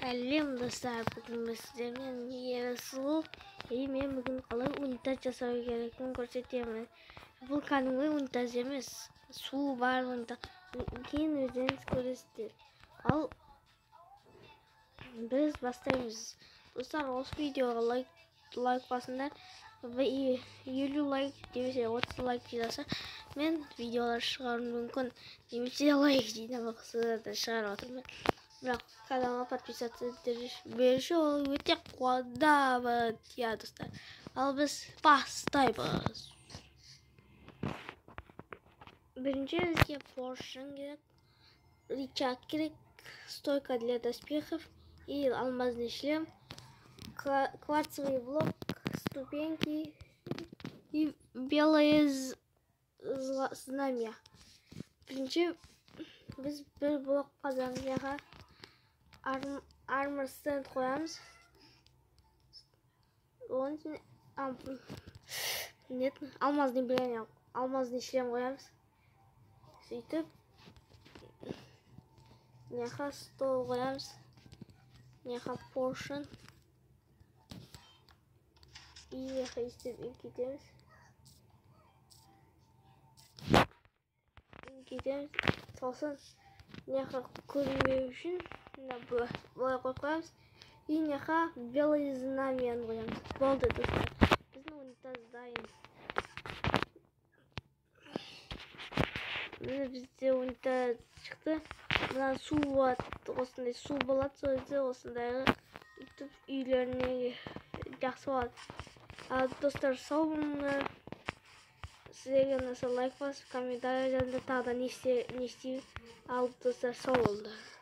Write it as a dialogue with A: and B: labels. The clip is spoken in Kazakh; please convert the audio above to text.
A: Әлем достар, бүгін сіздермен ерасыл мен бүгін қалай унитаз жасау керектігін көрсетемін. Бұл кәдімгі унитаз емес, су бар унитаз. Кейін өздеріңіз көресіздер. Ал біз бастаймыз. Достар, осы видеоға лайк басыңдар. 50 лайк немесе 30 лайк жинаса, мен видеолар шығаруым мүмкін. Немесе лайк жинамақсыда да шығарып отырмын. Бірақ каналға подписаться беруші ол өте қуантамын, достар. Ал біз бастаймыз. Бірінші бізге поршень керек, рычаг керек, стойка для доспехов и алмазный шлем, кварцевый блок, ступеньки и белое знамя. Бірінші біз бір блок қазанияға armor stand koyarız. Onun için almazlı işlem koyarız. Söйтіп, неға стол koyarız. Неға portion. И неға istediğim gideriz. Sosun неға көрінбеу үшін былай қойып и неға белый знамя қоямыз. Болды, достар. Біздің унитаз дайын. Міне бізде унитаз шықты. Мына су болады, осындай су болады, сөйте осындай үйлеріне жақсы болады. Ал достар, сау болыңдар. Сіздерге ұнаса лайк басып, комментарий жазыңдар, тағы да не істеймін. Ал достар, сау болыңдар.